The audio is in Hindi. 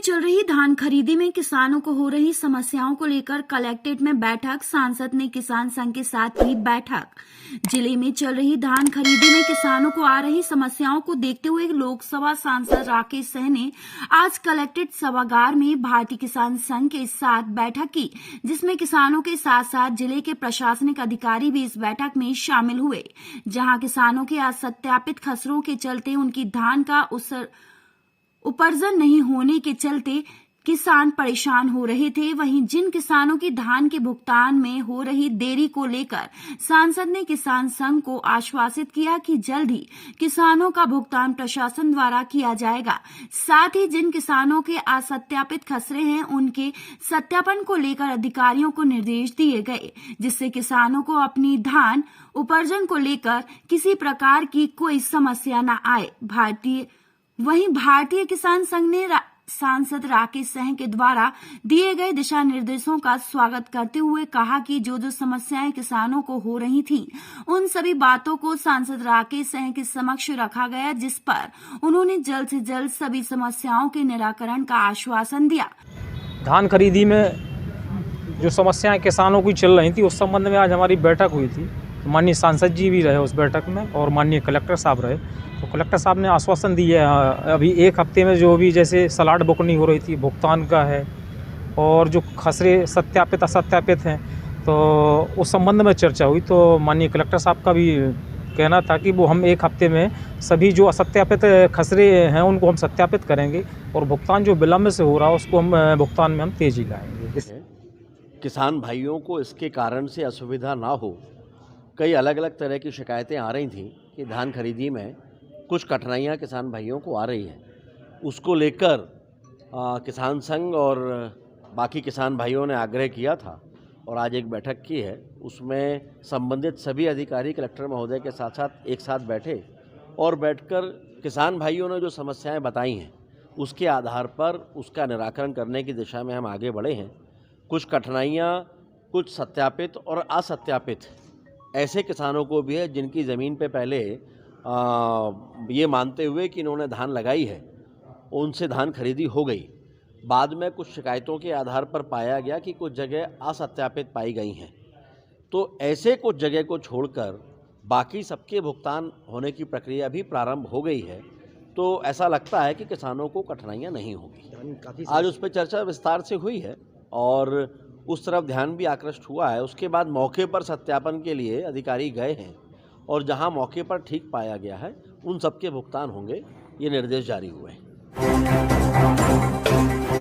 चल रही धान खरीदी में किसानों को हो रही समस्याओं को लेकर कलेक्ट्रेट में बैठक, सांसद ने किसान संघ के साथ की बैठक। जिले में चल रही धान खरीदी में किसानों को आ रही समस्याओं को देखते हुए लोकसभा सांसद राकेश सिंह ने आज कलेक्ट्रेट सभागार में भारतीय किसान संघ के साथ बैठक की, जिसमें किसानों के साथ साथ जिले के प्रशासनिक अधिकारी भी इस बैठक में शामिल हुए। जहां किसानों के असत्यापित खसरों के चलते उनकी धान का उपार्जन नहीं होने के चलते किसान परेशान हो रहे थे, वहीं जिन किसानों की धान के भुगतान में हो रही देरी को लेकर सांसद ने किसान संघ को आश्वासित किया कि जल्द ही किसानों का भुगतान प्रशासन द्वारा किया जाएगा। साथ ही जिन किसानों के असत्यापित खसरे हैं उनके सत्यापन को लेकर अधिकारियों को निर्देश दिए गए, जिससे किसानों को अपनी धान उपार्जन को लेकर किसी प्रकार की कोई समस्या न आए। वहीं भारतीय किसान संघ ने सांसद राकेश सिंह के द्वारा दिए गए दिशा निर्देशों का स्वागत करते हुए कहा कि जो समस्याएं किसानों को हो रही थीं, उन सभी बातों को सांसद राकेश सिंह के समक्ष रखा गया, जिस पर उन्होंने जल्द से जल्द सभी समस्याओं के निराकरण का आश्वासन दिया। धान खरीदी में जो समस्याएं किसानों की चल रही थी, उस संबंध में आज हमारी बैठक हुई थी। माननीय सांसद जी भी रहे उस बैठक में और माननीय कलेक्टर साहब रहे। तो कलेक्टर साहब ने आश्वासन दिया है अभी एक हफ्ते में जो भी जैसे सलाड बुकनी हो रही थी भुगतान का है, और जो खसरे सत्यापित असत्यापित हैं तो उस संबंध में चर्चा हुई। तो माननीय कलेक्टर साहब का भी कहना था कि वो हम एक हफ्ते में सभी जो असत्यापित खसरे हैं उनको हम सत्यापित करेंगे और भुगतान जो विलम्ब से हो रहा है उसको हम भुगतान में हम तेजी लाएंगे। किसान भाइयों को इसके कारण से असुविधा ना हो, कई अलग अलग तरह की शिकायतें आ रही थीं कि धान खरीदी में कुछ कठिनाइयाँ किसान भाइयों को आ रही हैं। उसको लेकर किसान संघ और बाकी किसान भाइयों ने आग्रह किया था और आज एक बैठक की है। उसमें संबंधित सभी अधिकारी कलेक्टर महोदय के साथ साथ एक साथ बैठे और बैठकर किसान भाइयों ने जो समस्याएं बताई हैं उसके आधार पर उसका निराकरण करने की दिशा में हम आगे बढ़े हैं। कुछ कठिनाइयाँ, कुछ सत्यापित और असत्यापित ऐसे किसानों को भी है जिनकी ज़मीन पे पहले ये मानते हुए कि इन्होंने धान लगाई है, उनसे धान खरीदी हो गई। बाद में कुछ शिकायतों के आधार पर पाया गया कि कुछ जगह असत्यापित पाई गई हैं। तो ऐसे कुछ जगह को छोड़कर बाकी सबके भुगतान होने की प्रक्रिया भी प्रारंभ हो गई है। तो ऐसा लगता है कि किसानों को कठिनाइयाँ नहीं होगी। आज उस पर चर्चा विस्तार से हुई है और उस तरफ ध्यान भी आकृष्ट हुआ है। उसके बाद मौके पर सत्यापन के लिए अधिकारी गए हैं और जहां मौके पर ठीक पाया गया है उन सबके भुगतान होंगे, ये निर्देश जारी हुए हैं।